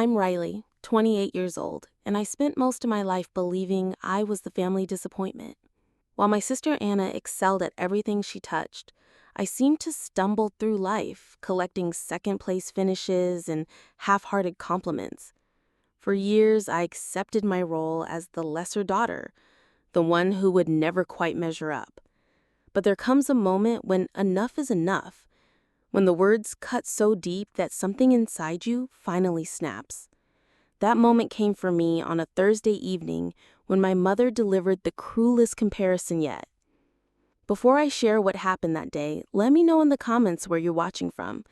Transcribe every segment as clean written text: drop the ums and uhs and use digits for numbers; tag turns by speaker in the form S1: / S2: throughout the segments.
S1: I'm Riley, 28 years old, and I spent most of my life believing I was the family disappointment. While my sister Anna excelled at everything she touched, I seemed to stumble through life, collecting second-place finishes and half-hearted compliments. For years, I accepted my role as the lesser daughter, the one who would never quite measure up. But there comes a moment when enough is enough, when the words cut so deep that something inside you finally snaps. That moment came for me on a Thursday evening when my mother delivered the cruelest comparison yet. Before I share what happened that day, let me know in the comments where you're watching from.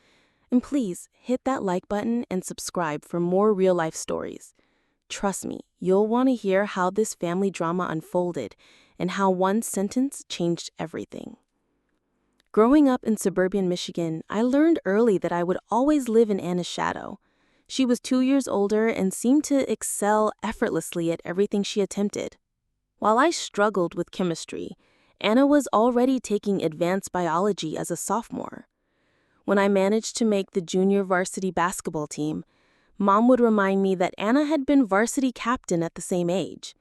S1: And please hit that like button and subscribe for more real-life stories. Trust me, you'll want to hear how this family drama unfolded and how one sentence changed everything. Growing up in suburban Michigan, I learned early that I would always live in Anna's shadow. She was 2 years older and seemed to excel effortlessly at everything she attempted. While I struggled with chemistry, Anna was already taking advanced biology as a sophomore. When I managed to make the junior varsity basketball team, Mom would remind me that Anna had been varsity captain at the same age.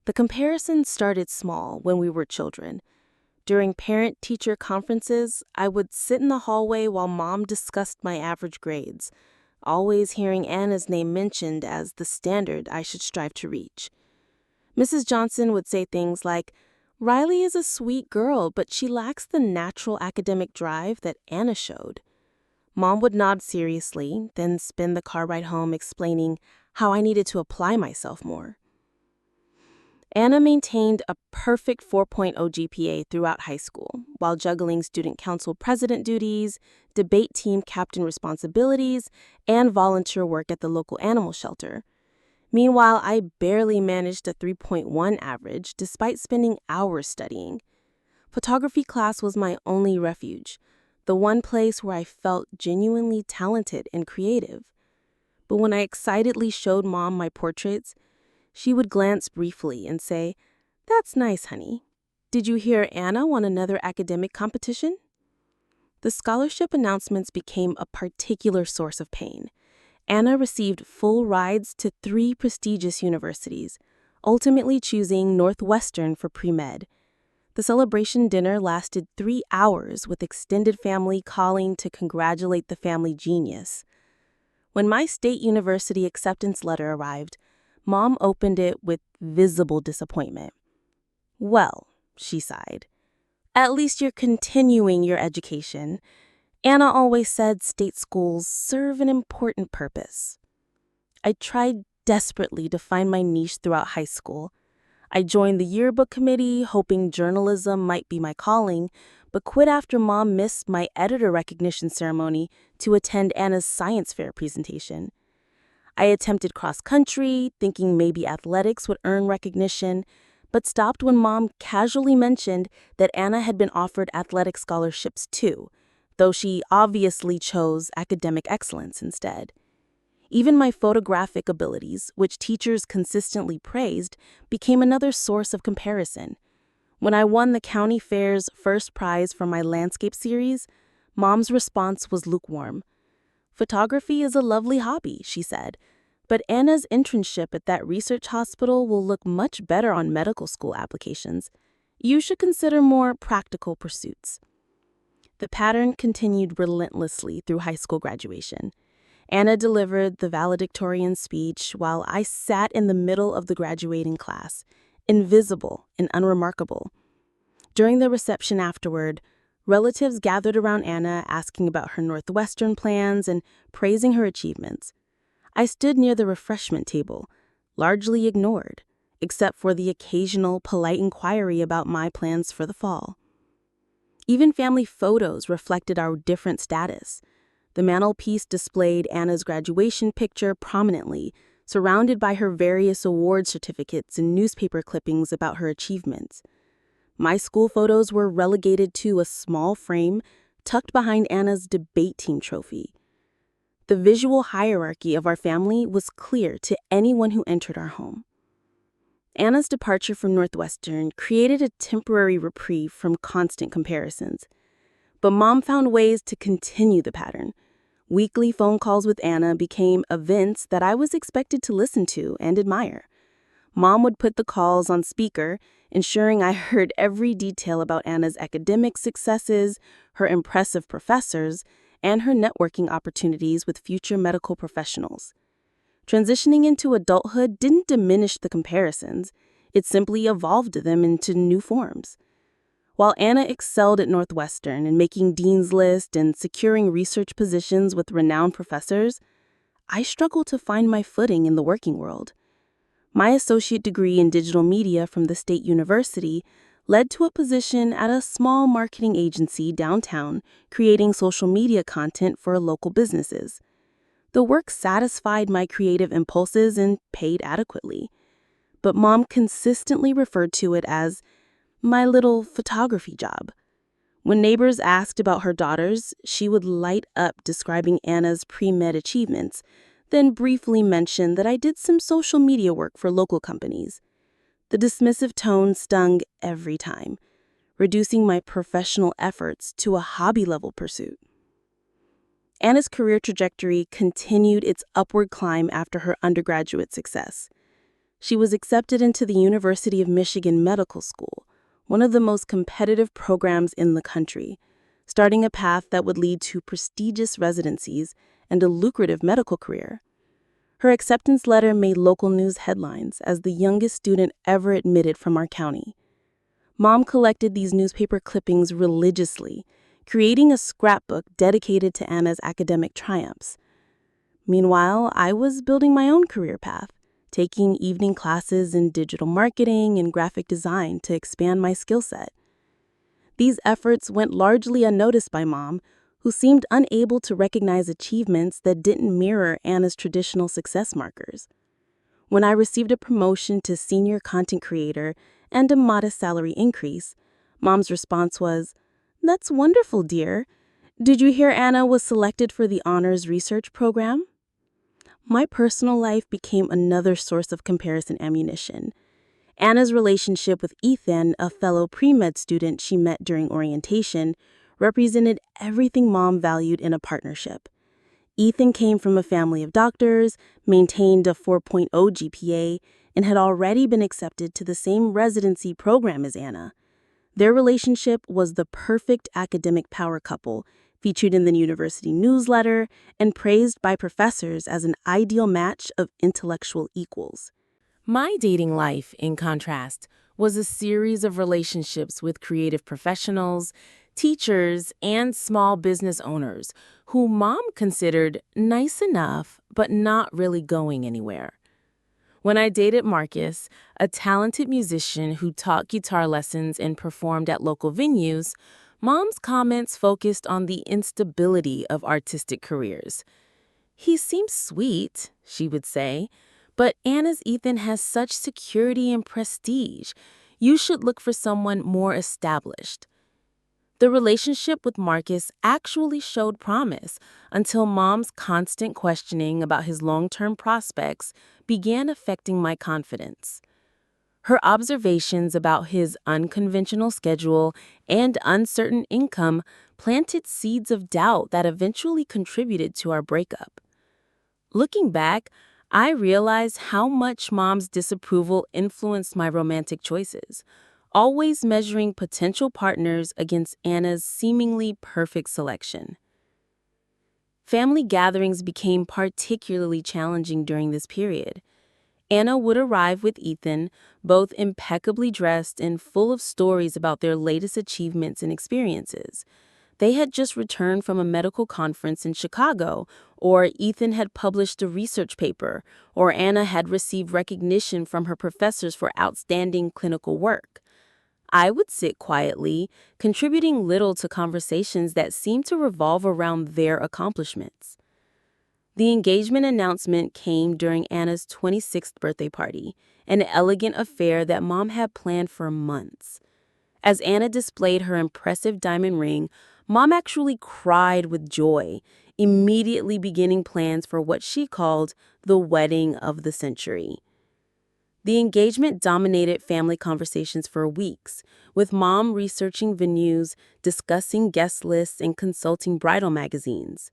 S1: The comparison started small when we were children. During parent-teacher conferences, I would sit in the hallway while Mom discussed my average grades, always hearing Anna's name mentioned as the standard I should strive to reach. Mrs. Johnson would say things like, "Riley is a sweet girl, but she lacks the natural academic drive that Anna showed." Mom would nod seriously, then spend the car ride home explaining how I needed to apply myself more. Anna maintained a perfect 4.0 GPA throughout high school, while juggling student council president duties, debate team captain responsibilities, and volunteer work at the local animal shelter. Meanwhile, I barely managed a 3.1 average despite spending hours studying. Photography class was my only refuge, the one place where I felt genuinely talented and creative. But when I excitedly showed Mom my portraits, she would glance briefly and say, "That's nice, honey. Did you hear Anna won another academic competition?" The scholarship announcements became a particular source of pain. Anna received full rides to 3 prestigious universities, ultimately choosing Northwestern for pre-med. The celebration dinner lasted 3 hours with extended family calling to congratulate the family genius. When my state university acceptance letter arrived, Mom opened it with visible disappointment. "Well," she sighed, "at least you're continuing your education. Anna always said state schools serve an important purpose." I tried desperately to find my niche throughout high school. I joined the yearbook committee, hoping journalism might be my calling, but quit after Mom missed my editor recognition ceremony to attend Anna's science fair presentation. I attempted cross-country, thinking maybe athletics would earn recognition, but stopped when Mom casually mentioned that Anna had been offered athletic scholarships too, though she obviously chose academic excellence instead. Even my photographic abilities, which teachers consistently praised, became another source of comparison. When I won the county fair's first prize for my landscape series, Mom's response was lukewarm. "Photography is a lovely hobby," she said, "but Anna's internship at that research hospital will look much better on medical school applications. You should consider more practical pursuits." The pattern continued relentlessly through high school graduation. Anna delivered the valedictorian speech while I sat in the middle of the graduating class, invisible and unremarkable. During the reception afterward, relatives gathered around Anna asking about her Northwestern plans and praising her achievements. I stood near the refreshment table, largely ignored, except for the occasional polite inquiry about my plans for the fall. Even family photos reflected our different status. The mantelpiece displayed Anna's graduation picture prominently, surrounded by her various award certificates and newspaper clippings about her achievements. My school photos were relegated to a small frame tucked behind Anna's debate team trophy. The visual hierarchy of our family was clear to anyone who entered our home. Anna's departure from Northwestern created a temporary reprieve from constant comparisons. But Mom found ways to continue the pattern. Weekly phone calls with Anna became events that I was expected to listen to and admire. Mom would put the calls on speaker, ensuring I heard every detail about Anna's academic successes, her impressive professors, and her networking opportunities with future medical professionals. Transitioning into adulthood didn't diminish the comparisons, it simply evolved them into new forms. While Anna excelled at Northwestern in making Dean's List and securing research positions with renowned professors, I struggled to find my footing in the working world. My associate degree in digital media from the State University led to a position at a small marketing agency downtown creating social media content for local businesses. The work satisfied my creative impulses and paid adequately, but Mom consistently referred to it as my little photography job. When neighbors asked about her daughters, she would light up describing Anna's pre-med achievements, then briefly mention that I did some social media work for local companies. The dismissive tone stung every time, reducing my professional efforts to a hobby-level pursuit. Anna's career trajectory continued its upward climb after her undergraduate success. She was accepted into the University of Michigan Medical School, one of the most competitive programs in the country, starting a path that would lead to prestigious residencies and a lucrative medical career. Her acceptance letter made local news headlines as the youngest student ever admitted from our county. Mom collected these newspaper clippings religiously, creating a scrapbook dedicated to Anna's academic triumphs. Meanwhile, I was building my own career path, taking evening classes in digital marketing and graphic design to expand my skill set. These efforts went largely unnoticed by Mom, who seemed unable to recognize achievements that didn't mirror Anna's traditional success markers. When I received a promotion to senior content creator and a modest salary increase, Mom's response was, "That's wonderful, dear. Did you hear Anna was selected for the honors research program?" My personal life became another source of comparison ammunition. Anna's relationship with Ethan, a fellow pre-med student she met during orientation, represented everything Mom valued in a partnership. Ethan came from a family of doctors, maintained a 4.0 GPA, and had already been accepted to the same residency program as Anna. Their relationship was the perfect academic power couple, featured in the university newsletter and praised by professors as an ideal match of intellectual equals. My dating life, in contrast, was a series of relationships with creative professionals, teachers, and small business owners who Mom considered nice enough but not really going anywhere. When I dated Marcus, a talented musician who taught guitar lessons and performed at local venues, Mom's comments focused on the instability of artistic careers. "He seems sweet," she would say, "but Anna's Ethan has such security and prestige. You should look for someone more established." The relationship with Marcus actually showed promise until Mom's constant questioning about his long-term prospects began affecting my confidence. Her observations about his unconventional schedule and uncertain income planted seeds of doubt that eventually contributed to our breakup. Looking back, I realized how much Mom's disapproval influenced my romantic choices, always measuring potential partners against Anna's seemingly perfect selection. Family gatherings became particularly challenging during this period. Anna would arrive with Ethan, both impeccably dressed and full of stories about their latest achievements and experiences. They had just returned from a medical conference in Chicago, or Ethan had published a research paper, or Anna had received recognition from her professors for outstanding clinical work. I would sit quietly, contributing little to conversations that seemed to revolve around their accomplishments. The engagement announcement came during Anna's 26th birthday party, an elegant affair that Mom had planned for months. As Anna displayed her impressive diamond ring, Mom actually cried with joy, immediately beginning plans for what she called the wedding of the century. The engagement dominated family conversations for weeks, with Mom researching venues, discussing guest lists, and consulting bridal magazines.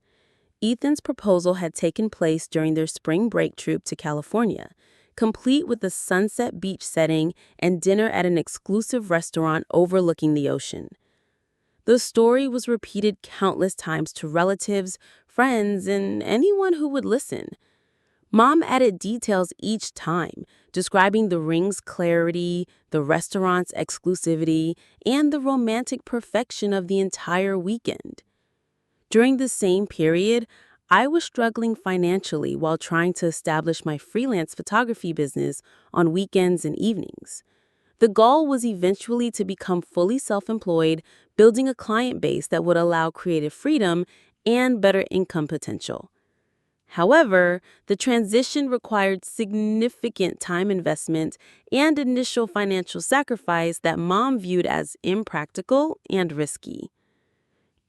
S1: Ethan's proposal had taken place during their spring break trip to California, complete with a sunset beach setting and dinner at an exclusive restaurant overlooking the ocean. The story was repeated countless times to relatives, friends, and anyone who would listen. Mom added details each time, describing the ring's clarity, the restaurant's exclusivity, and the romantic perfection of the entire weekend. During the same period, I was struggling financially while trying to establish my freelance photography business on weekends and evenings. The goal was eventually to become fully self-employed, building a client base that would allow creative freedom and better income potential. However, the transition required significant time investment and initial financial sacrifice that Mom viewed as impractical and risky.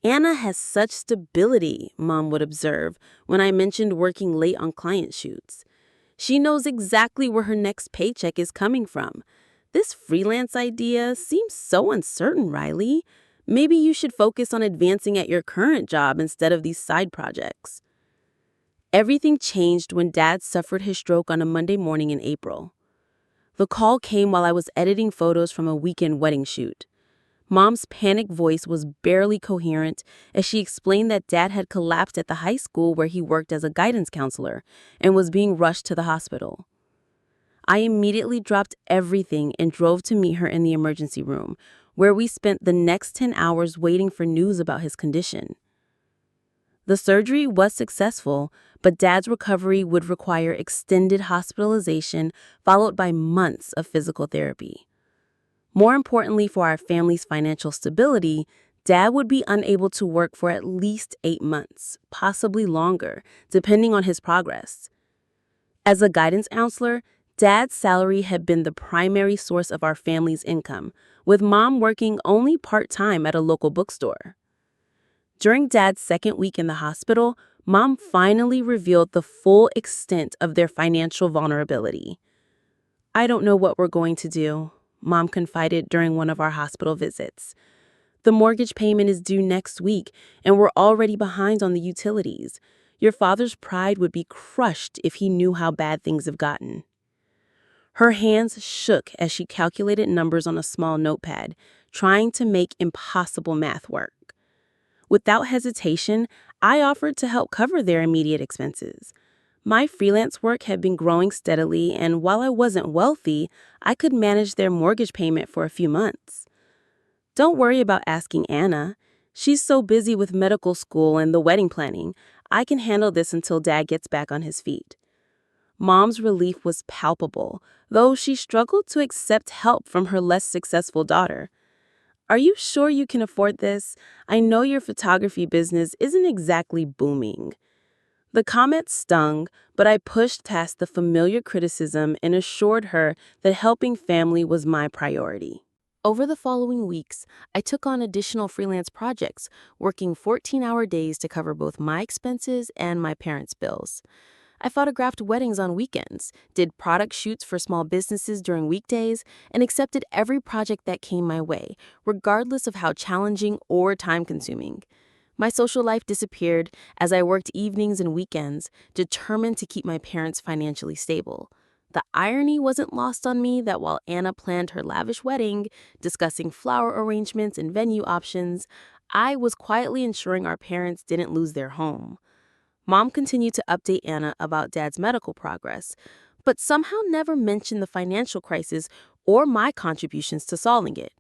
S1: "Anna has such stability," Mom would observe when I mentioned working late on client shoots. "She knows exactly where her next paycheck is coming from. This freelance idea seems so uncertain, Riley. Maybe you should focus on advancing at your current job instead of these side projects." Everything changed when Dad suffered his stroke on a Monday morning in April. The call came while I was editing photos from a weekend wedding shoot. Mom's panicked voice was barely coherent as she explained that Dad had collapsed at the high school where he worked as a guidance counselor and was being rushed to the hospital. I immediately dropped everything and drove to meet her in the emergency room, where we spent the next 10 hours waiting for news about his condition. The surgery was successful, but Dad's recovery would require extended hospitalization followed by months of physical therapy. More importantly for our family's financial stability, Dad would be unable to work for at least 8 months, possibly longer, depending on his progress. As a guidance counselor, Dad's salary had been the primary source of our family's income, with Mom working only part-time at a local bookstore. During Dad's second week in the hospital, Mom finally revealed the full extent of their financial vulnerability. "I don't know what we're going to do," Mom confided during one of our hospital visits. "The mortgage payment is due next week, and we're already behind on the utilities. Your father's pride would be crushed if he knew how bad things have gotten." Her hands shook as she calculated numbers on a small notepad, trying to make impossible math work. Without hesitation, I offered to help cover their immediate expenses. My freelance work had been growing steadily, and while I wasn't wealthy, I could manage their mortgage payment for a few months. "Don't worry about asking Anna. She's so busy with medical school and the wedding planning. I can handle this until Dad gets back on his feet." Mom's relief was palpable, though she struggled to accept help from her less successful daughter. "Are you sure you can afford this? I know your photography business isn't exactly booming." The comment stung, but I pushed past the familiar criticism and assured her that helping family was my priority. Over the following weeks, I took on additional freelance projects, working 14-hour days to cover both my expenses and my parents' bills. I photographed weddings on weekends, did product shoots for small businesses during weekdays, and accepted every project that came my way, regardless of how challenging or time-consuming. My social life disappeared as I worked evenings and weekends, determined to keep my parents financially stable. The irony wasn't lost on me that while Anna planned her lavish wedding, discussing flower arrangements and venue options, I was quietly ensuring our parents didn't lose their home. Mom continued to update Anna about Dad's medical progress, but somehow never mentioned the financial crisis or my contributions to solving it.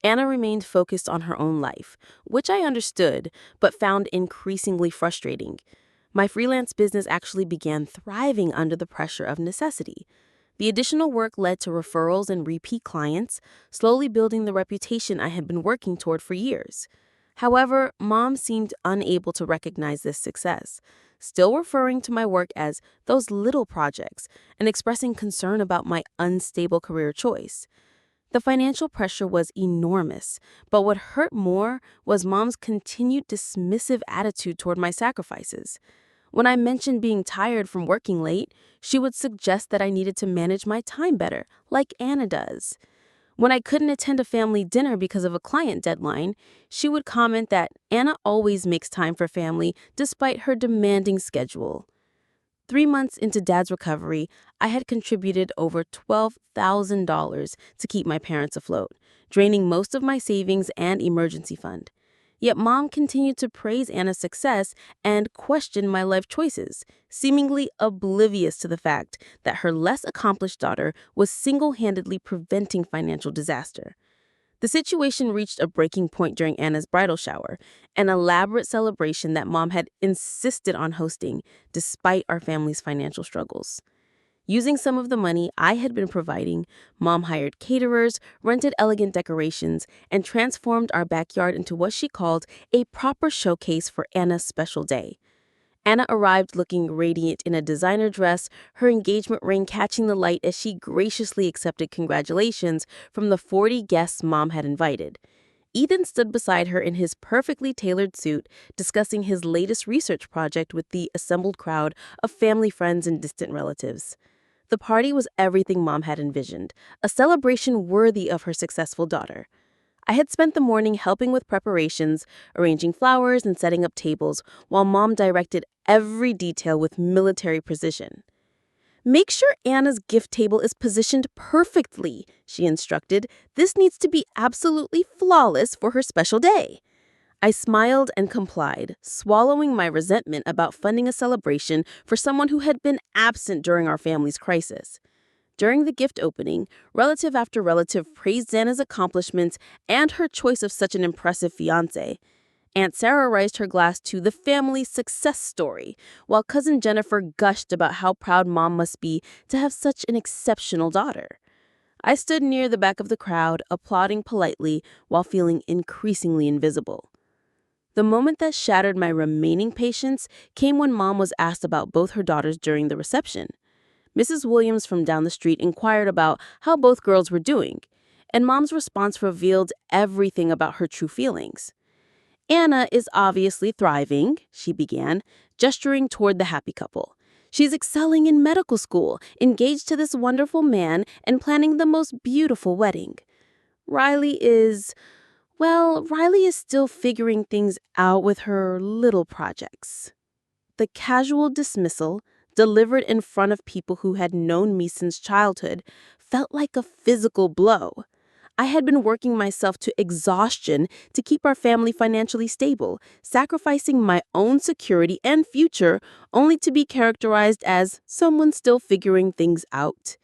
S1: Anna remained focused on her own life, which I understood, but found increasingly frustrating. My freelance business actually began thriving under the pressure of necessity. The additional work led to referrals and repeat clients, slowly building the reputation I had been working toward for years. However, Mom seemed unable to recognize this success, still referring to my work as those little projects and expressing concern about my unstable career choice. The financial pressure was enormous, but what hurt more was Mom's continued dismissive attitude toward my sacrifices. When I mentioned being tired from working late, she would suggest that I needed to manage my time better, like Anna does. When I couldn't attend a family dinner because of a client deadline, she would comment that Anna always makes time for family despite her demanding schedule. 3 months into Dad's recovery, I had contributed over $12,000 to keep my parents afloat, draining most of my savings and emergency fund. Yet Mom continued to praise Anna's success and question my life choices, seemingly oblivious to the fact that her less accomplished daughter was single-handedly preventing financial disaster. The situation reached a breaking point during Anna's bridal shower, an elaborate celebration that Mom had insisted on hosting despite our family's financial struggles. Using some of the money I had been providing, Mom hired caterers, rented elegant decorations, and transformed our backyard into what she called a proper showcase for Anna's special day. Anna arrived looking radiant in a designer dress, her engagement ring catching the light as she graciously accepted congratulations from the 40 guests Mom had invited. Ethan stood beside her in his perfectly tailored suit, discussing his latest research project with the assembled crowd of family friends and distant relatives. The party was everything Mom had envisioned, a celebration worthy of her successful daughter. I had spent the morning helping with preparations, arranging flowers and setting up tables, while Mom directed every detail with military precision. "Make sure Anna's gift table is positioned perfectly," she instructed. "This needs to be absolutely flawless for her special day." I smiled and complied, swallowing my resentment about funding a celebration for someone who had been absent during our family's crisis. During the gift opening, relative after relative praised Anna's accomplishments and her choice of such an impressive fiancé. Aunt Sarah raised her glass to the family's success story, while Cousin Jennifer gushed about how proud Mom must be to have such an exceptional daughter. I stood near the back of the crowd, applauding politely while feeling increasingly invisible. The moment that shattered my remaining patience came when Mom was asked about both her daughters during the reception. Mrs. Williams from down the street inquired about how both girls were doing, and Mom's response revealed everything about her true feelings. "Anna is obviously thriving," she began, gesturing toward the happy couple. "She's excelling in medical school, engaged to this wonderful man, and planning the most beautiful wedding. Riley is still figuring things out with her little projects." The casual dismissal, delivered in front of people who had known me since childhood, felt like a physical blow. I had been working myself to exhaustion to keep our family financially stable, sacrificing my own security and future, only to be characterized as someone still figuring things out.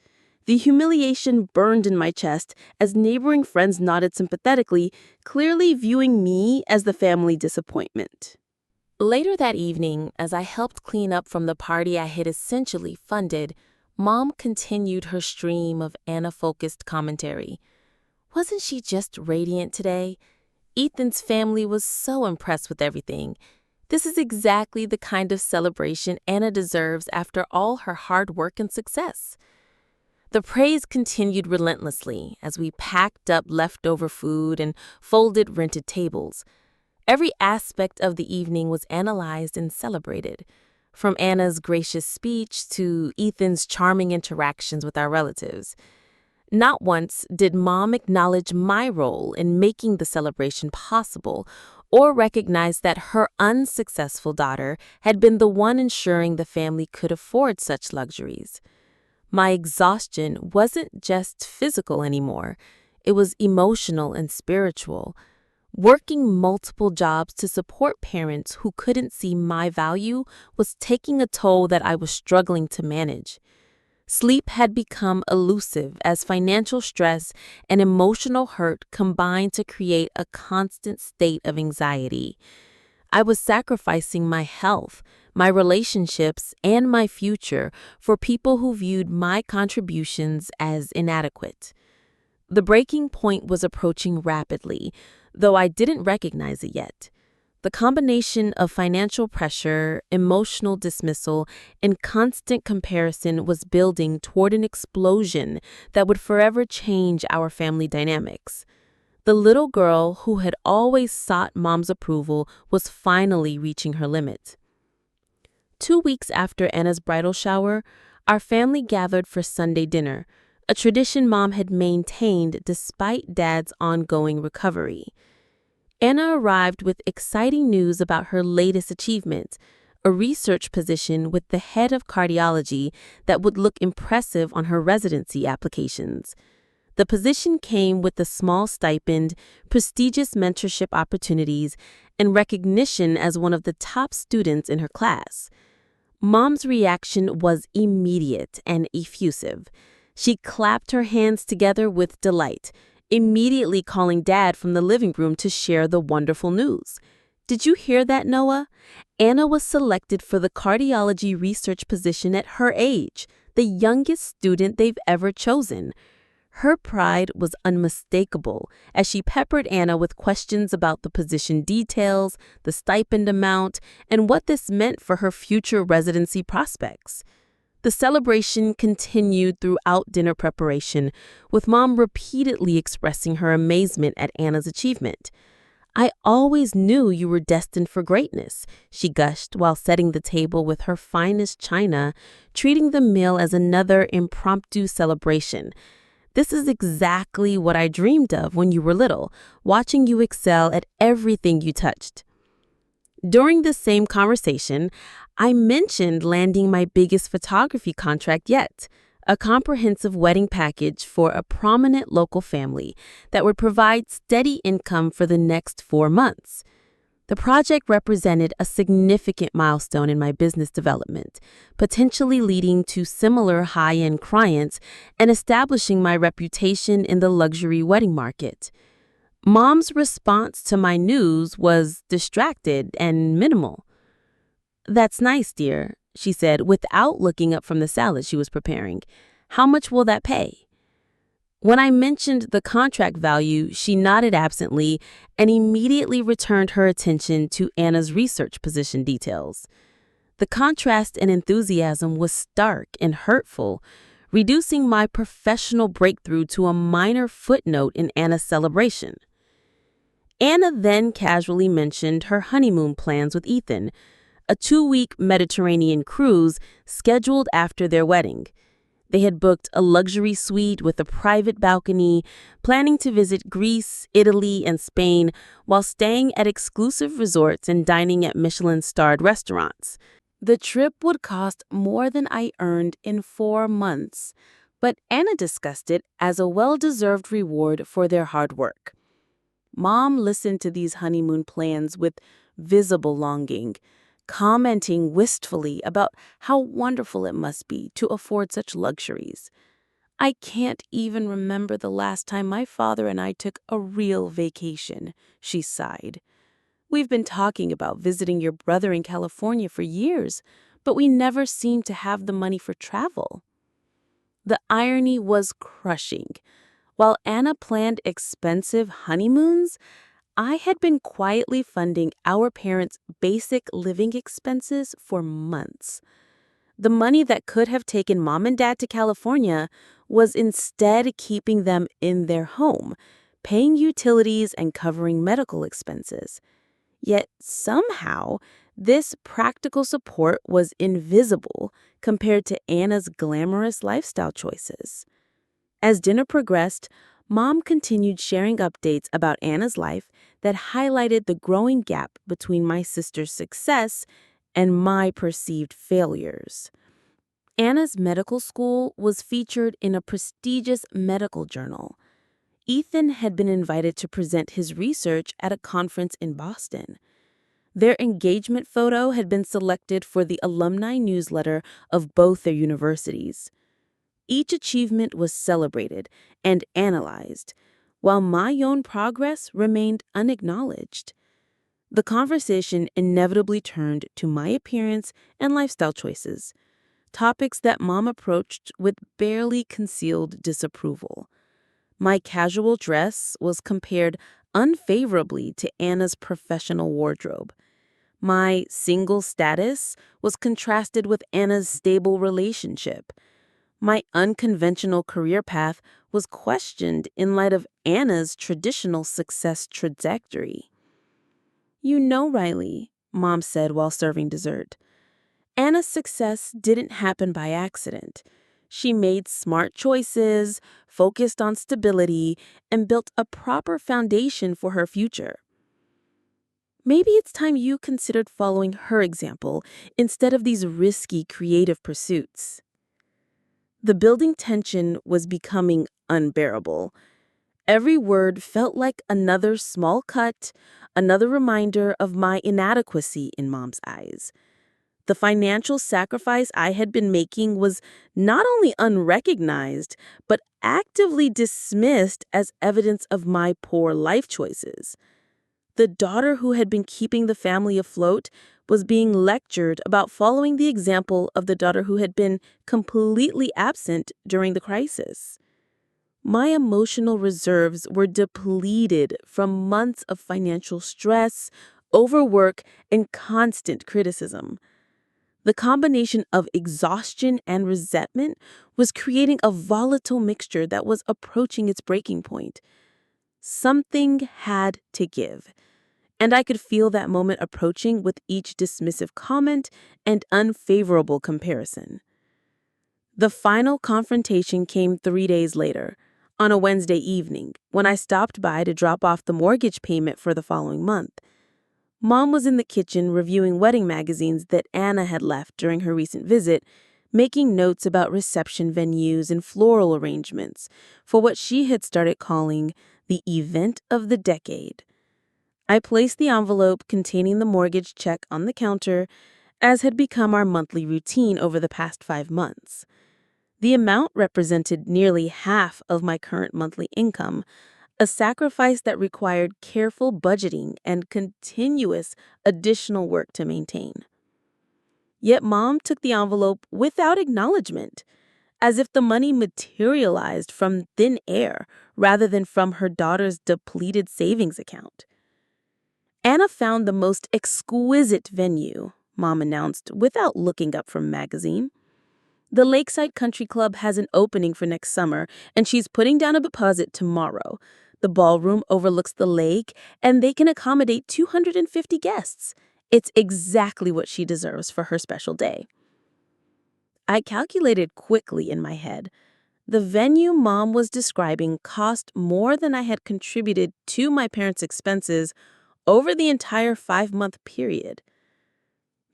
S1: The humiliation burned in my chest as neighboring friends nodded sympathetically, clearly viewing me as the family disappointment. Later that evening, as I helped clean up from the party I had essentially funded, Mom continued her stream of Anna-focused commentary. Wasn't she just radiant today? Ethan's family was so impressed with everything. This is exactly the kind of celebration Anna deserves after all her hard work and success. The praise continued relentlessly as we packed up leftover food and folded rented tables. Every aspect of the evening was analyzed and celebrated, from Anna's gracious speech to Ethan's charming interactions with our relatives. Not once did Mom acknowledge my role in making the celebration possible or recognize that her unsuccessful daughter had been the one ensuring the family could afford such luxuries. My exhaustion wasn't just physical anymore. It was emotional and spiritual. Working multiple jobs to support parents who couldn't see my value was taking a toll that I was struggling to manage. Sleep had become elusive as financial stress and emotional hurt combined to create a constant state of anxiety. I was sacrificing my health, my relationships, and my future for people who viewed my contributions as inadequate. The breaking point was approaching rapidly, though I didn't recognize it yet. The combination of financial pressure, emotional dismissal, and constant comparison was building toward an explosion that would forever change our family dynamics. The little girl who had always sought Mom's approval was finally reaching her limit. 2 weeks after Anna's bridal shower, our family gathered for Sunday dinner, a tradition Mom had maintained despite Dad's ongoing recovery. Anna arrived with exciting news about her latest achievement, a research position with the head of cardiology that would look impressive on her residency applications. The position came with a small stipend, prestigious mentorship opportunities, and recognition as one of the top students in her class. Mom's reaction was immediate and effusive. She clapped her hands together with delight, immediately calling Dad from the living room to share the wonderful news. "Did you hear that, Noah? Anna was selected for the cardiology research position at her age, the youngest student they've ever chosen." Her pride was unmistakable as she peppered Anna with questions about the position details, the stipend amount, and what this meant for her future residency prospects. The celebration continued throughout dinner preparation, with Mom repeatedly expressing her amazement at Anna's achievement. "I always knew you were destined for greatness," she gushed while setting the table with her finest china, treating the meal as another impromptu celebration. "This is exactly what I dreamed of when you were little, watching you excel at everything you touched." During the same conversation, I mentioned landing my biggest photography contract yet, a comprehensive wedding package for a prominent local family that would provide steady income for the next 4 months. The project represented a significant milestone in my business development, potentially leading to similar high-end clients and establishing my reputation in the luxury wedding market. Mom's response to my news was distracted and minimal. "That's nice, dear," she said without looking up from the salad she was preparing. "How much will that pay?" When I mentioned the contract value, she nodded absently and immediately returned her attention to Anna's research position details. The contrast in enthusiasm was stark and hurtful, reducing my professional breakthrough to a minor footnote in Anna's celebration. Anna then casually mentioned her honeymoon plans with Ethan, a 2-week Mediterranean cruise scheduled after their wedding. They had booked a luxury suite with a private balcony, planning to visit Greece, Italy, and Spain while staying at exclusive resorts and dining at Michelin-starred restaurants. The trip would cost more than I earned in 4 months, but Anna discussed it as a well-deserved reward for their hard work. Mom listened to these honeymoon plans with visible longing, commenting wistfully about how wonderful it must be to afford such luxuries. "I can't even remember the last time my father and I took a real vacation," she sighed. "We've been talking about visiting your brother in California for years, but we never seem to have the money for travel." The irony was crushing. While Anna planned expensive honeymoons, I had been quietly funding our parents' basic living expenses for months. The money that could have taken Mom and Dad to California was instead keeping them in their home, paying utilities and covering medical expenses. Yet somehow, this practical support was invisible compared to Anna's glamorous lifestyle choices. As dinner progressed, Mom continued sharing updates about Anna's life that highlighted the growing gap between my sister's success and my perceived failures. Anna's medical school was featured in a prestigious medical journal. Ethan had been invited to present his research at a conference in Boston. Their engagement photo had been selected for the alumni newsletter of both their universities. Each achievement was celebrated and analyzed, while my own progress remained unacknowledged. The conversation inevitably turned to my appearance and lifestyle choices, topics that Mom approached with barely concealed disapproval. My casual dress was compared unfavorably to Anna's professional wardrobe. My single status was contrasted with Anna's stable relationship. My unconventional career path was questioned in light of Anna's traditional success trajectory. "You know, Riley," Mom said while serving dessert, "Anna's success didn't happen by accident. She made smart choices, focused on stability, and built a proper foundation for her future. Maybe it's time you considered following her example instead of these risky creative pursuits. The building tension was becoming unbearable. Every word felt like another small cut, another reminder of my inadequacy in Mom's eyes. The financial sacrifice I had been making was not only unrecognized, but actively dismissed as evidence of my poor life choices. The daughter who had been keeping the family afloat was being lectured about following the example of the daughter who had been completely absent during the crisis. My emotional reserves were depleted from months of financial stress, overwork, and constant criticism. The combination of exhaustion and resentment was creating a volatile mixture that was approaching its breaking point. Something had to give, and I could feel that moment approaching with each dismissive comment and unfavorable comparison. The final confrontation came 3 days later, on a Wednesday evening, when I stopped by to drop off the mortgage payment for the following month. Mom was in the kitchen reviewing wedding magazines that Anna had left during her recent visit, making notes about reception venues and floral arrangements for what she had started calling the event of the decade. I placed the envelope containing the mortgage check on the counter, as had become our monthly routine over the past 5 months. The amount represented nearly half of my current monthly income, a sacrifice that required careful budgeting and continuous additional work to maintain. Yet Mom took the envelope without acknowledgement, as if the money materialized from thin air rather than from her daughter's depleted savings account. Anna found the most exquisite venue, Mom announced without looking up from magazine. The Lakeside Country Club has an opening for next summer, and she's putting down a deposit tomorrow. The ballroom overlooks the lake, and they can accommodate 250 guests. It's exactly what she deserves for her special day. I calculated quickly in my head. The venue Mom was describing cost more than I had contributed to my parents' expenses over the entire 5-month period.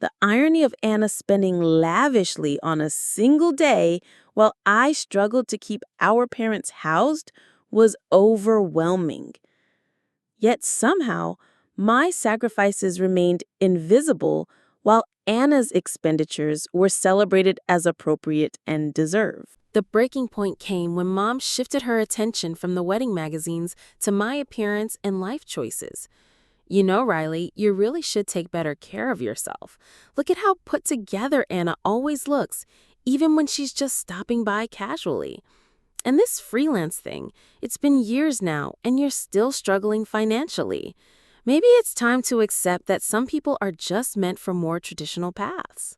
S1: The irony of Anna spending lavishly on a single day while I struggled to keep our parents housed was overwhelming. Yet somehow, my sacrifices remained invisible while Anna's expenditures were celebrated as appropriate and deserved. The breaking point came when Mom shifted her attention from the wedding magazines to my appearance and life choices. You know, Riley, you really should take better care of yourself. Look at how put together Anna always looks, even when she's just stopping by casually. And this freelance thing, it's been years now, and you're still struggling financially. Maybe it's time to accept that some people are just meant for more traditional paths.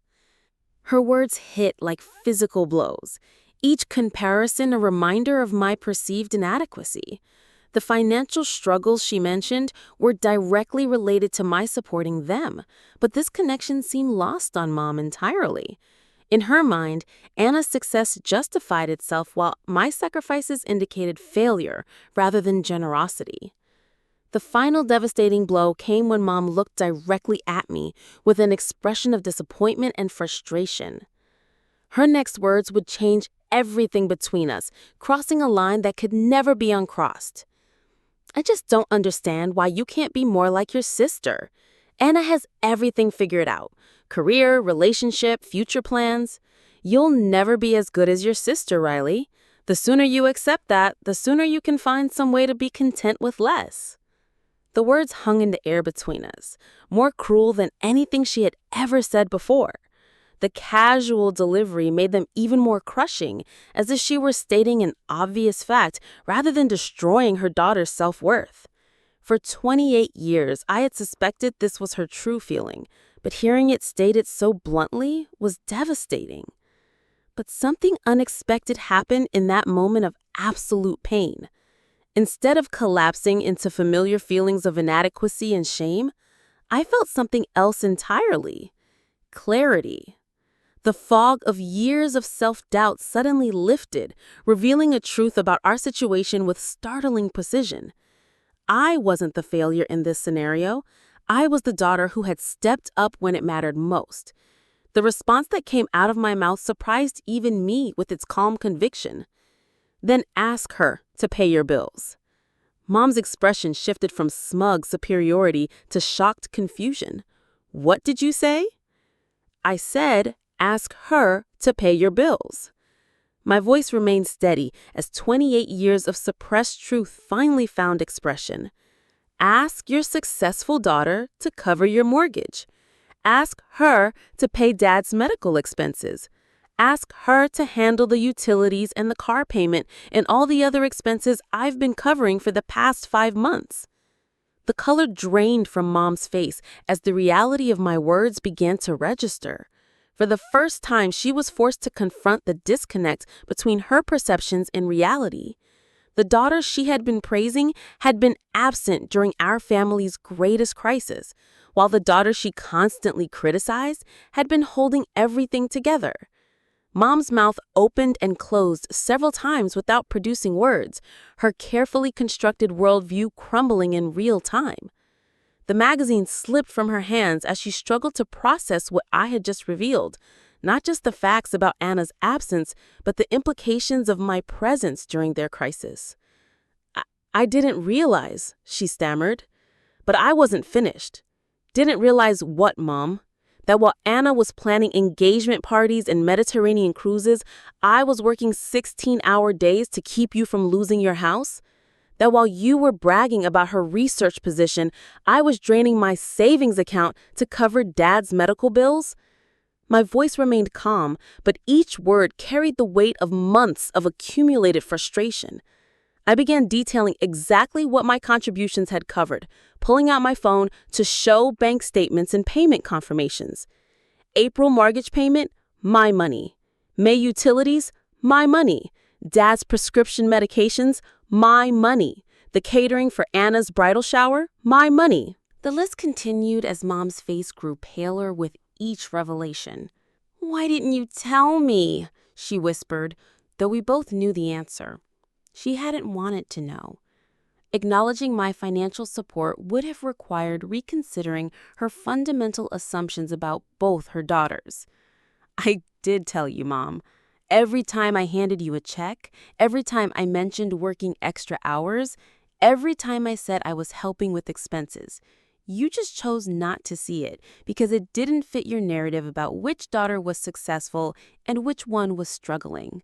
S1: Her words hit like physical blows, each comparison a reminder of my perceived inadequacy. The financial struggles she mentioned were directly related to my supporting them, but this connection seemed lost on Mom entirely. In her mind, Anna's success justified itself while my sacrifices indicated failure rather than generosity. The final devastating blow came when Mom looked directly at me with an expression of disappointment and frustration. Her next words would change everything between us, crossing a line that could never be uncrossed. I just don't understand why you can't be more like your sister. Anna has everything figured out. Career, relationship, future plans. You'll never be as good as your sister, Riley. The sooner you accept that, the sooner you can find some way to be content with less. The words hung in the air between us, more cruel than anything she had ever said before. The casual delivery made them even more crushing, as if she were stating an obvious fact rather than destroying her daughter's self-worth. For 28 years, I had suspected this was her true feeling, but hearing it stated so bluntly was devastating. But something unexpected happened in that moment of absolute pain. Instead of collapsing into familiar feelings of inadequacy and shame, I felt something else entirely: clarity. The fog of years of self-doubt suddenly lifted, revealing a truth about our situation with startling precision. I wasn't the failure in this scenario. I was the daughter who had stepped up when it mattered most. The response that came out of my mouth surprised even me with its calm conviction. Then ask her to pay your bills. Mom's expression shifted from smug superiority to shocked confusion. What did you say? I said, ask her to pay your bills. My voice remained steady as 28 years of suppressed truth finally found expression. Ask your successful daughter to cover your mortgage. Ask her to pay Dad's medical expenses. Ask her to handle the utilities and the car payment and all the other expenses I've been covering for the past 5 months. The color drained from Mom's face as the reality of my words began to register. For the first time, she was forced to confront the disconnect between her perceptions and reality. The daughter she had been praising had been absent during our family's greatest crisis, while the daughter she constantly criticized had been holding everything together. Mom's mouth opened and closed several times without producing words, her carefully constructed worldview crumbling in real time. The magazine slipped from her hands as she struggled to process what I had just revealed, not just the facts about Anna's absence, but the implications of my presence during their crisis. I didn't realize, she stammered. But I wasn't finished. Didn't realize what, Mom? That while Anna was planning engagement parties and Mediterranean cruises, I was working 16-hour days to keep you from losing your house? That while you were bragging about her research position, I was draining my savings account to cover Dad's medical bills? My voice remained calm, but each word carried the weight of months of accumulated frustration. I began detailing exactly what my contributions had covered, pulling out my phone to show bank statements and payment confirmations. April mortgage payment, my money. May utilities, my money. Dad's prescription medications, my money. The catering for Anna's bridal shower, my money. The list continued as Mom's face grew paler with each revelation. "Why didn't you tell me?" she whispered, though we both knew the answer. She hadn't wanted to know. Acknowledging my financial support would have required reconsidering her fundamental assumptions about both her daughters. "I did tell you, Mom. Every time I handed you a check, every time I mentioned working extra hours, every time I said I was helping with expenses. You just chose not to see it because it didn't fit your narrative about which daughter was successful and which one was struggling."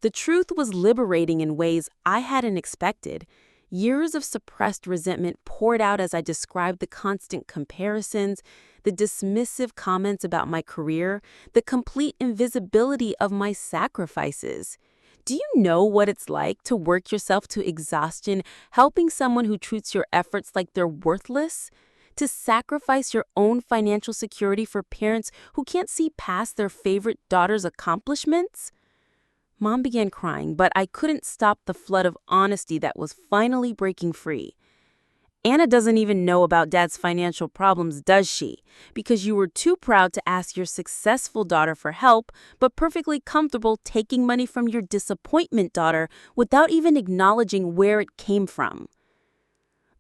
S1: The truth was liberating in ways I hadn't expected. Years of suppressed resentment poured out as I described the constant comparisons, the dismissive comments about my career, the complete invisibility of my sacrifices. Do you know what it's like to work yourself to exhaustion, helping someone who treats your efforts like they're worthless? To sacrifice your own financial security for parents who can't see past their favorite daughter's accomplishments? Mom began crying, but I couldn't stop the flood of honesty that was finally breaking free. "Anna doesn't even know about Dad's financial problems, does she? Because you were too proud to ask your successful daughter for help, but perfectly comfortable taking money from your disappointment daughter without even acknowledging where it came from."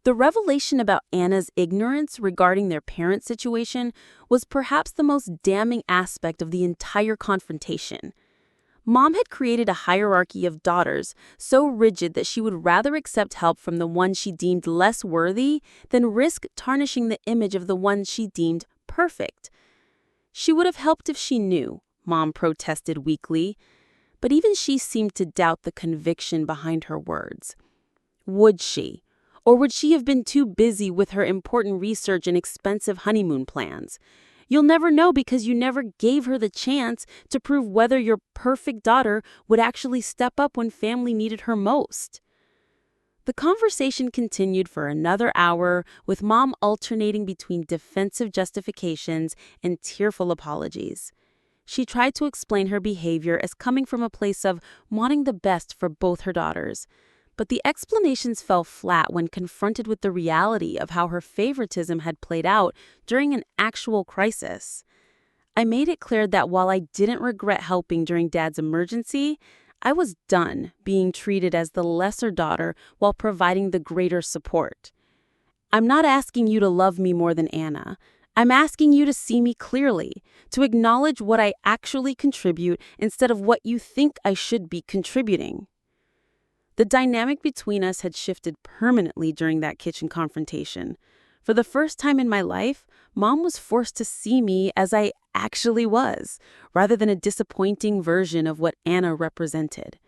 S1: The revelation about Anna's ignorance regarding their parent situation was perhaps the most damning aspect of the entire confrontation. Mom had created a hierarchy of daughters so rigid that she would rather accept help from the one she deemed less worthy than risk tarnishing the image of the one she deemed perfect. She would have helped if she knew, Mom protested weakly, but even she seemed to doubt the conviction behind her words. Would she? Or would she have been too busy with her important research and expensive honeymoon plans? You'll never know because you never gave her the chance to prove whether your perfect daughter would actually step up when family needed her most. The conversation continued for another hour, with Mom alternating between defensive justifications and tearful apologies. She tried to explain her behavior as coming from a place of wanting the best for both her daughters, but the explanations fell flat when confronted with the reality of how her favoritism had played out during an actual crisis.
S2: I made it clear that while I didn't regret helping during Dad's emergency, I was done being treated as the lesser daughter while providing the greater support. I'm not asking you to love me more than Anna. I'm asking you to see me clearly, to acknowledge what I actually contribute instead of what you think I should be contributing. The dynamic between us had shifted permanently during that kitchen confrontation. For the first time in my life, Mom was forced to see me as I actually was, rather than a disappointing version of what Anna represented.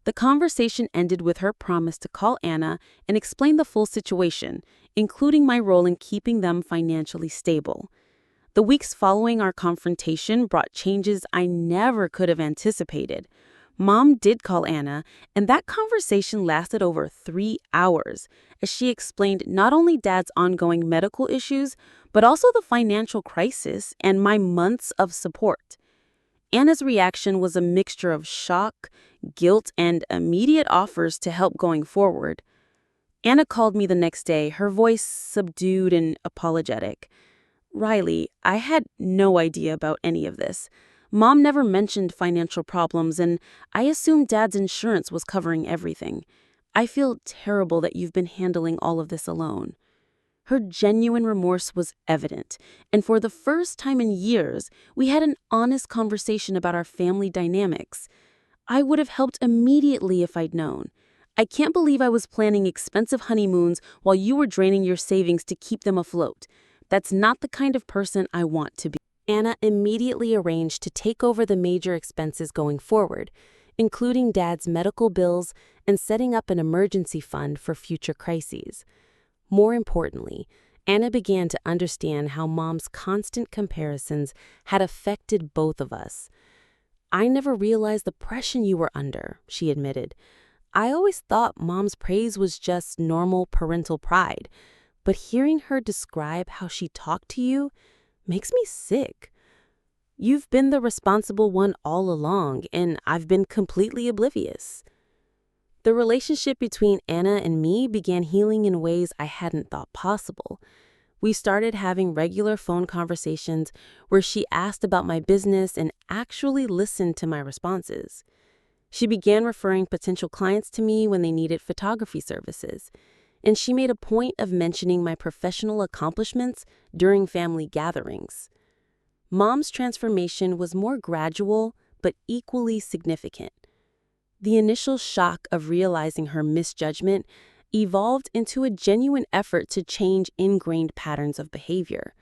S2: The conversation ended with her promise to call Anna and explain the full situation, including my role in keeping them financially stable. The weeks following our confrontation brought changes I never could have anticipated. Mom did call Anna, and that conversation lasted over 3 hours, as she explained not only Dad's ongoing medical issues, but also the financial crisis and my months of support. Anna's reaction was a mixture of shock, guilt, and immediate offers to help going forward. Anna called me the next day, her voice subdued and apologetic. "Riley, I had no idea about any of this. Mom never mentioned financial problems, and I assumed Dad's insurance was covering everything. I feel terrible that you've been handling all of this alone." Her genuine remorse was evident, and for the first time in years, we had an honest conversation about our family dynamics. I would have helped immediately if I'd known. I can't believe I was planning expensive honeymoons while you were draining your savings to keep them afloat. That's not the kind of person I want to be. Anna immediately arranged to take over the major expenses going forward, including Dad's medical bills and setting up an emergency fund for future crises. More importantly, Anna began to understand how Mom's constant comparisons had affected both of us. "I never realized the pressure you were under," she admitted. "I always thought Mom's praise was just normal parental pride, but hearing her describe how she talked to you makes me sick. You've been the responsible one all along, and I've been completely oblivious." The relationship between Anna and me began healing in ways I hadn't thought possible. We started having regular phone conversations where she asked about my business and actually listened to my responses. She began referring potential clients to me when they needed photography services, and she made a point of mentioning my professional accomplishments during family gatherings. Mom's transformation was more gradual but equally significant. The initial shock of realizing her misjudgment evolved into a genuine effort to change ingrained patterns of behavior.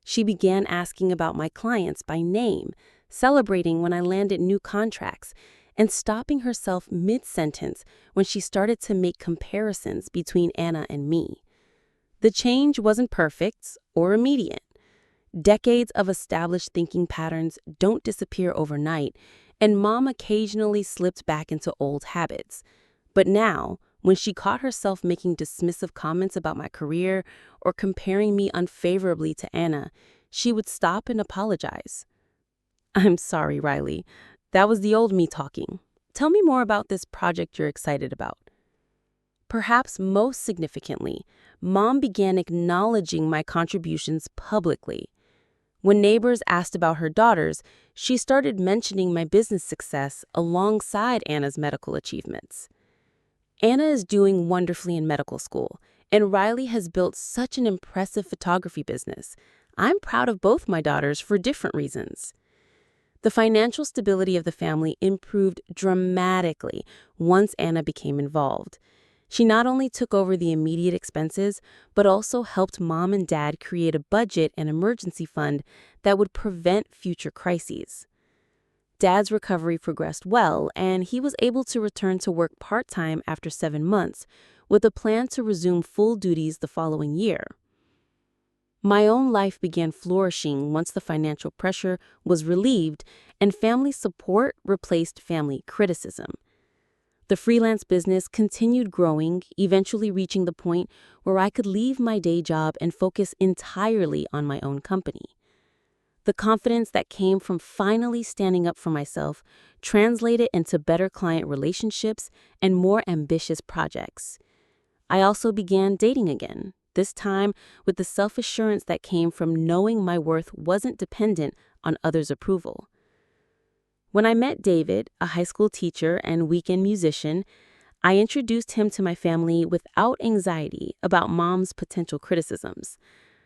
S2: She began asking about my clients by name, celebrating when I landed new contracts, and stopping herself mid-sentence when she started to make comparisons between Anna and me. The change wasn't perfect or immediate. Decades of established thinking patterns don't disappear overnight, and Mom occasionally slipped back into old habits. But now, when she caught herself making dismissive comments about my career or comparing me unfavorably to Anna, she would stop and apologize. "I'm sorry, Riley. That was the old me talking. Tell me more about this project you're excited about." Perhaps most significantly, Mom began acknowledging my contributions publicly. When neighbors asked about her daughters, she started mentioning my business success alongside Anna's medical achievements. "Anna is doing wonderfully in medical school, and Riley has built such an impressive photography business. I'm proud of both my daughters for different reasons." The financial stability of the family improved dramatically once Anna became involved. She not only took over the immediate expenses, but also helped Mom and Dad create a budget and emergency fund that would prevent future crises. Dad's recovery progressed well, and he was able to return to work part-time after 7 months, with a plan to resume full duties the following year. My own life began flourishing once the financial pressure was relieved and family support replaced family criticism. The freelance business continued growing, eventually reaching the point where I could leave my day job and focus entirely on my own company. The confidence that came from finally standing up for myself translated into better client relationships and more ambitious projects. I also began dating again, this time with the self-assurance that came from knowing my worth wasn't dependent on others' approval. When I met David, a high school teacher and weekend musician, I introduced him to my family without anxiety about Mom's potential criticisms.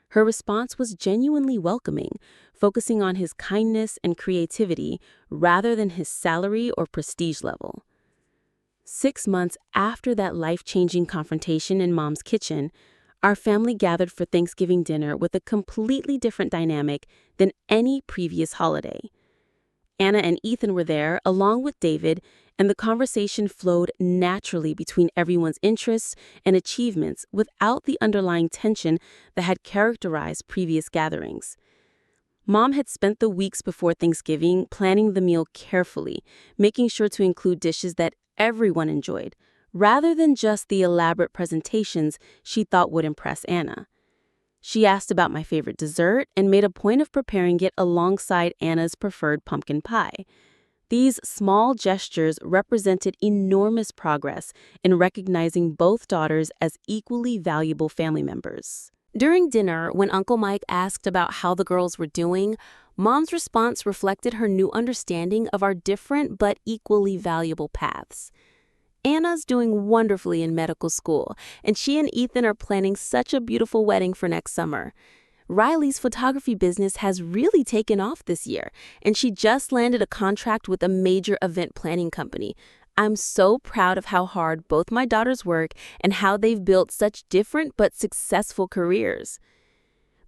S2: Her response was genuinely welcoming, focusing on his kindness and creativity rather than his salary or prestige level. 6 months after that life-changing confrontation in Mom's kitchen, our family gathered for Thanksgiving dinner with a completely different dynamic than any previous holiday. Anna and Ethan were there, along with David, and the conversation flowed naturally between everyone's interests and achievements without the underlying tension that had characterized previous gatherings. Mom had spent the weeks before Thanksgiving planning the meal carefully, making sure to include dishes that everyone enjoyed, rather than just the elaborate presentations she thought would impress Anna. She asked about my favorite dessert and made a point of preparing it alongside Anna's preferred pumpkin pie. These small gestures represented enormous progress in recognizing both daughters as equally valuable family members. During dinner, when Uncle Mike asked about how the girls were doing, Mom's response reflected her new understanding of our different but equally valuable paths. Anna's doing wonderfully in medical school, and she and Ethan are planning such a beautiful wedding for next summer. Riley's photography business has really taken off this year, and she just landed a contract with a major event planning company. I'm so proud of how hard both my daughters work and how they've built such different but successful careers.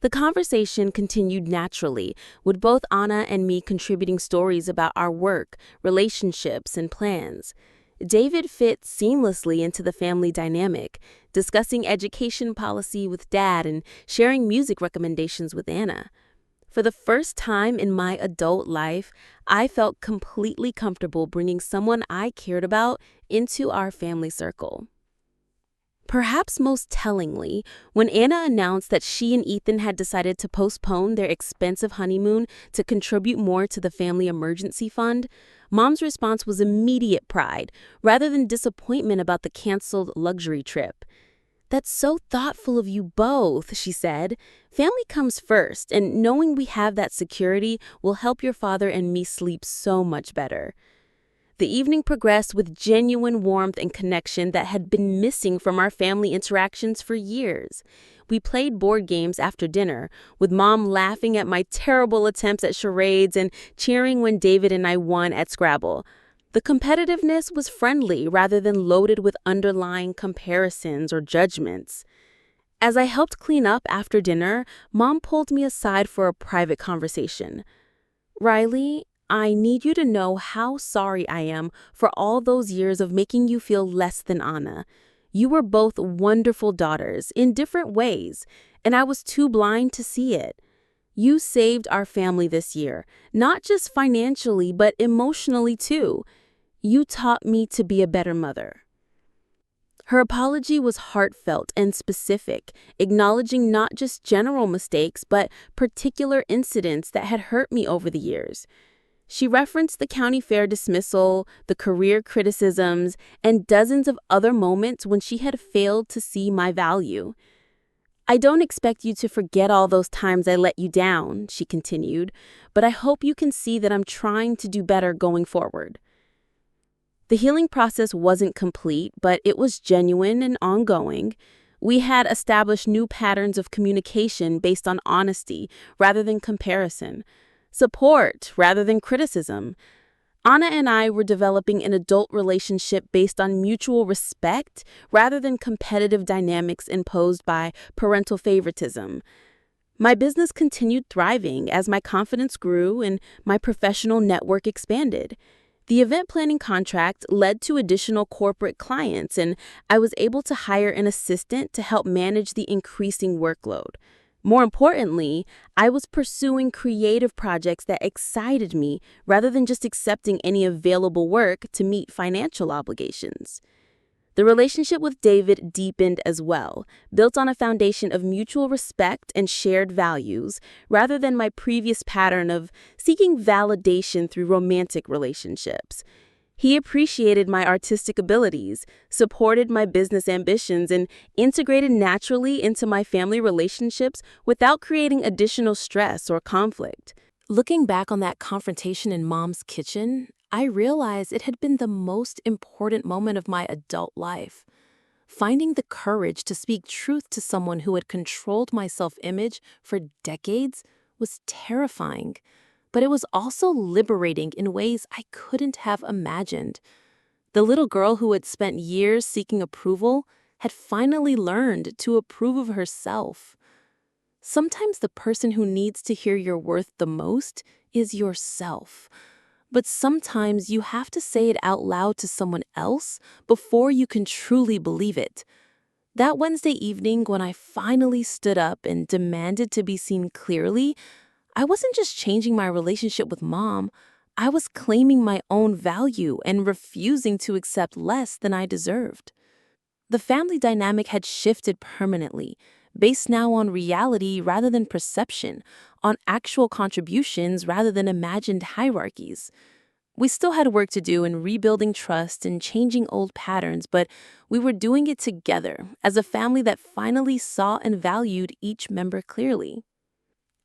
S2: The conversation continued naturally, with both Anna and me contributing stories about our work, relationships, and plans. David fit seamlessly into the family dynamic, discussing education policy with Dad and sharing music recommendations with Anna. For the first time in my adult life, I felt completely comfortable bringing someone I cared about into our family circle. Perhaps most tellingly, when Anna announced that she and Ethan had decided to postpone their expensive honeymoon to contribute more to the family emergency fund, Mom's response was immediate pride, rather than disappointment about the canceled luxury trip. "That's so thoughtful of you both," she said. "Family comes first, and knowing we have that security will help your father and me sleep so much better." The evening progressed with genuine warmth and connection that had been missing from our family interactions for years. We played board games after dinner, with Mom laughing at my terrible attempts at charades and cheering when David and I won at Scrabble. The competitiveness was friendly rather than loaded with underlying comparisons or judgments. As I helped clean up after dinner, Mom pulled me aside for a private conversation. "Riley, I need you to know how sorry I am for all those years of making you feel less than Anna. You were both wonderful daughters in different ways, and I was too blind to see it. You saved our family this year, not just financially, but emotionally too. You taught me to be a better mother." Her apology was heartfelt and specific, acknowledging not just general mistakes, but particular incidents that had hurt me over the years. She referenced the county fair dismissal, the career criticisms, and dozens of other moments when she had failed to see my value. "I don't expect you to forget all those times I let you down," she continued, "but I hope you can see that I'm trying to do better going forward." The healing process wasn't complete, but it was genuine and ongoing. We had established new patterns of communication based on honesty rather than comparison, support rather than criticism. Anna and I were developing an adult relationship based on mutual respect rather than competitive dynamics imposed by parental favoritism. My business continued thriving as my confidence grew and my professional network expanded. The event planning contract led to additional corporate clients, and I was able to hire an assistant to help manage the increasing workload. More importantly, I was pursuing creative projects that excited me rather than just accepting any available work to meet financial obligations. The relationship with David deepened as well, built on a foundation of mutual respect and shared values, rather than my previous pattern of seeking validation through romantic relationships. He appreciated my artistic abilities, supported my business ambitions, and integrated naturally into my family relationships without creating additional stress or conflict.
S1: Looking back on that confrontation in Mom's kitchen, I realized it had been the most important moment of my adult life. Finding the courage to speak truth to someone who had controlled my self image for decades was terrifying, but it was also liberating in ways I couldn't have imagined. The little girl who had spent years seeking approval had finally learned to approve of herself. Sometimes the person who needs to hear your worth the most is yourself. But sometimes you have to say it out loud to someone else before you can truly believe it. That Wednesday evening, when I finally stood up and demanded to be seen clearly, I wasn't just changing my relationship with Mom. I was claiming my own value and refusing to accept less than I deserved. The family dynamic had shifted permanently, based now on reality rather than perception, on actual contributions rather than imagined hierarchies. We still had work to do in rebuilding trust and changing old patterns, but we were doing it together as a family that finally saw and valued each member clearly.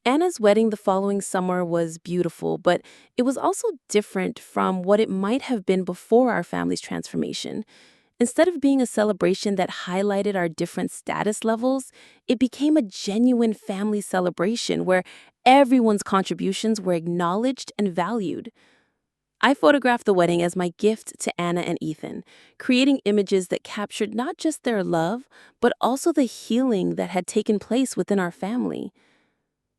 S1: Anna's wedding the following summer was beautiful, but it was also different from what it might have been before our family's transformation. Instead of being a celebration that highlighted our different status levels, it became a genuine family celebration where everyone's contributions were acknowledged and valued. I photographed the wedding as my gift to Anna and Ethan, creating images that captured not just their love, but also the healing that had taken place within our family.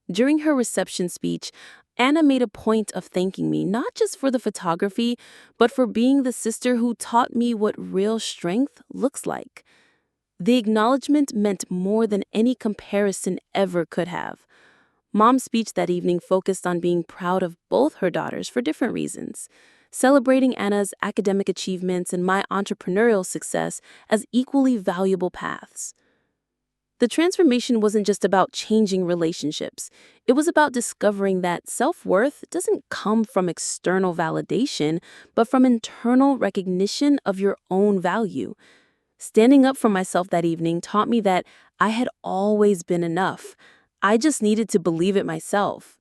S1: During her reception speech, Anna made a point of thanking me not just for the photography, but for being the sister who taught me what real strength looks like. The acknowledgement meant more than any comparison ever could have. Mom's speech that evening focused on being proud of both her daughters for different reasons, celebrating Anna's academic achievements and my entrepreneurial success as equally valuable paths. The transformation wasn't just about changing relationships. It was about discovering that self-worth doesn't come from external validation, but from internal recognition of your own value. Standing up for myself that evening taught me that I had always been enough. I just needed to believe it myself.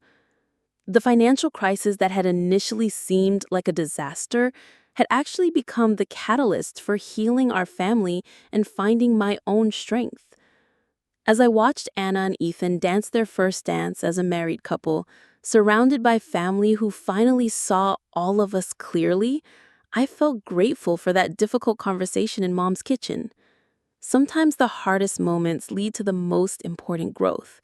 S1: The financial crisis that had initially seemed like a disaster had actually become the catalyst for healing our family and finding my own strength. As I watched Anna and Ethan dance their first dance as a married couple, surrounded by family who finally saw all of us clearly, I felt grateful for that difficult conversation in Mom's kitchen. Sometimes the hardest moments lead to the most important growth.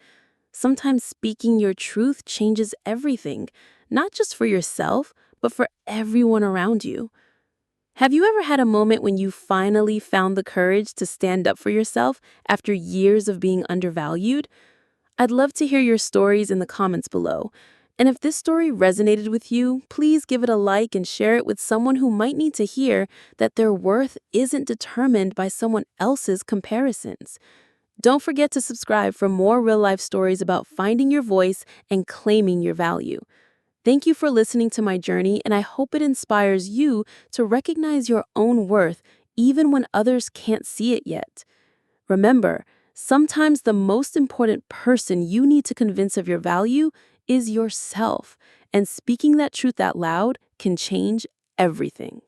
S1: Sometimes speaking your truth changes everything, not just for yourself, but for everyone around you. Have you ever had a moment when you finally found the courage to stand up for yourself after years of being undervalued? I'd love to hear your stories in the comments below. And if this story resonated with you, please give it a like and share it with someone who might need to hear that their worth isn't determined by someone else's comparisons. Don't forget to subscribe for more real-life stories about finding your voice and claiming your value. Thank you for listening to my journey, and I hope it inspires you to recognize your own worth even when others can't see it yet. Remember, sometimes the most important person you need to convince of your value is yourself, and speaking that truth out loud can change everything.